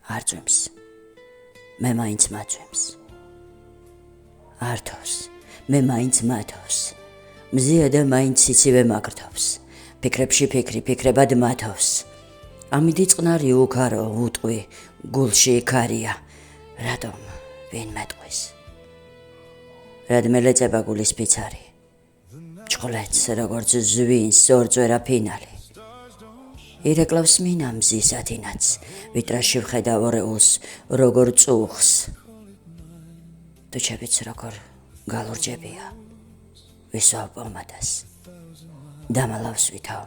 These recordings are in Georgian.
არ ძვემს. მე მაინც მაძვემს. ართოს, მე მაინც მათავს. მზია და მაინც იცივე მაგრთობს. ფიქრებში ფიქრი, ფიქრებად მათავს. ამიდი წყნარი უკარო, უტყვი, გულში იქარია. რატომ ვინ მეტყვის? რადმე ლეწება გულის ფიცარი. ჭყლეთს როგორც ზვინს ორწვერა ფინალი. ირეკლავს მინა მზის ათინაც, ვიტრაჟში ვხედავ ორეულს, როგორ წუხს. თუჩებიც როგორ გალურჯებია, ვისვავ პომადას, დამალავს ვითავ.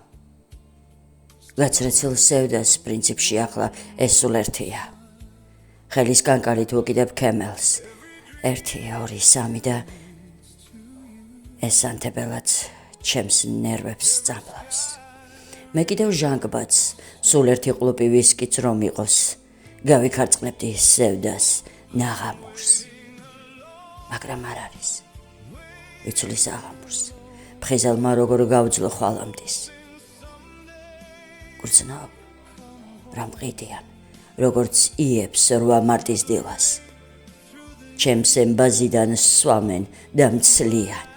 გაცრეცილ სევდას პრინციპში ახლა ეს სულ ერთია. ხელის კანკალით ვუკიდებ ქემელს, 1, 2, 3 და ეს ანთებელაც ჩემს ნერვებს წამლავს. მე კიდევ ჟანგბადს, სულ ერთი ყლუპი ვისკიც რომ იყოს, გავიქარწყნებდი სევდას ნაღამურს. მაგრამ არ არის. ვიცulis აღამურს, ფხიზელმა როგორ გავძლო ხვალამდის. გრძნობ, რა მყიდიან, როგორც იებს 8 მარტის დილას. ჩემს ემბაზიდან სვამენ და მცლიან.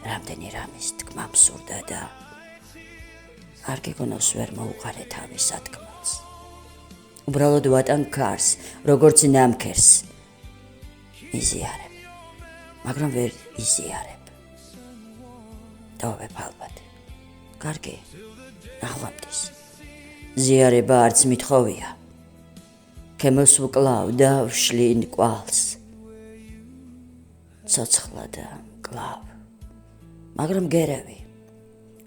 რამდენი რამის თქმა მსურდა და არ გიგონავს ვერ მოუყარე თავის სათქმელს. უბრალოდ ვატან ქარს, როგორც ნამქერს. იზიარებ, მაგრამ ვერ იზიარებ. დავებ ალბათ. კარგი, ნახვამდის. ზიარება არც მithოვია. ქემოს ვკლავ და ვშლინ კვალს. ცოცხლა და კლავ. მაგრამ გერევი,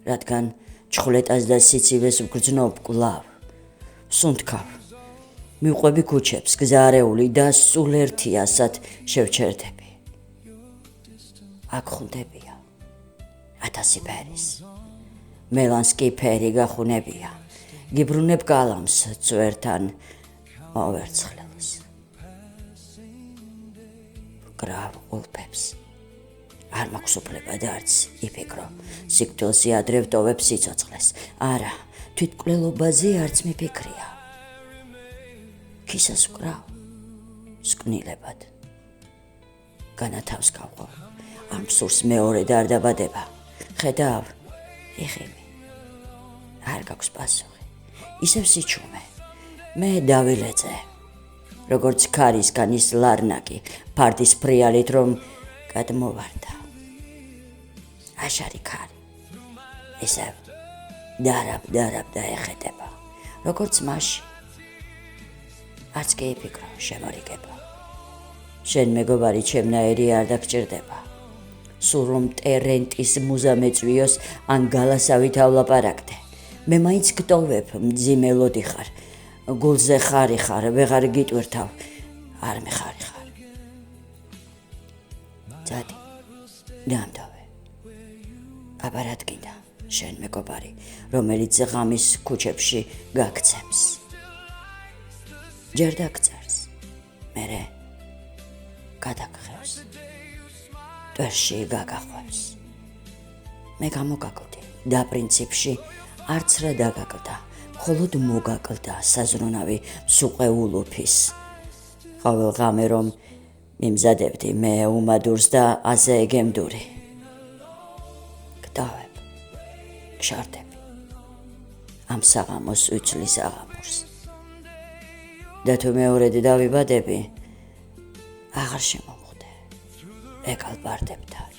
რადგან ჩხვლეტას და სიცივეს ვგრძნობ კლავ. სუნთქავ. მივყვები ქუჩებს, გზარეული და სულ ერთიასად შევჩერდები. აქ ხუნდებია. 1000 ფერის. მელანს კი ფერი გახუნებია. გიბრუნებ გალამს წვერთან მოვერცხლელს. გრავ ულფებს. არ მაქვს უფლება და არც იფიქრო. სიკვდილზე ადრე ვტოვებ სიცოცხლეს. არა, თვითმკვლელობაზე არც მიფიქრია. ქისას ვკრავ, სკვნილებად. განათავს გავყო. ამ სურს მეორე და არ დაბადება. ხედავ, იხიმი. არ გაქვს პასუხი. ისევ სიჩუმე. მე დავილეწე. როგორც ქარისგან ის ლარნაკი, ფარდის ფრიალით რომ გადმოვარდა. აშარი ქარი. ისევ დარაბ და ეხეთება. როგორც მაშინ. არც კი იფიქრო, შემორიგება. შენ მეგობარი ჩემნაირი არ დაგჭირდება. სულ რომ ტერენტის მუზა მეწვიოს, ან გალასავითავლაპარაკდე. მე მაინც გტოვებ, მძიმელოდი ხარ. გულზე ხარი ხარ, ვეღარ გიტვირთავ, არ მეხარი ხარ. ძადი, დამთავე. აბარადგინდა, შენ მეგობარი, რომელიც ღამის ქუჩებში გაგცემს. ჯერ დაგწერს, მერე გადაგხევს. ტვერში გაგახვევს. მე გამოგაკლდი და პრინციპში არც რა დაგაკლდა, მხოლოდ მოგაკლდა საზრუნავი მსუყეულოფის. ყოველ ღამე რომ მიმზადებდი მე უმადურს და აზე გემდური. გტოვებ, გშორდები. ამ საღამოს ვიცulis აღამურს. და თუ მეორედ დავიბადები, აღარ შემომხვდე. ეკალბარდებთან.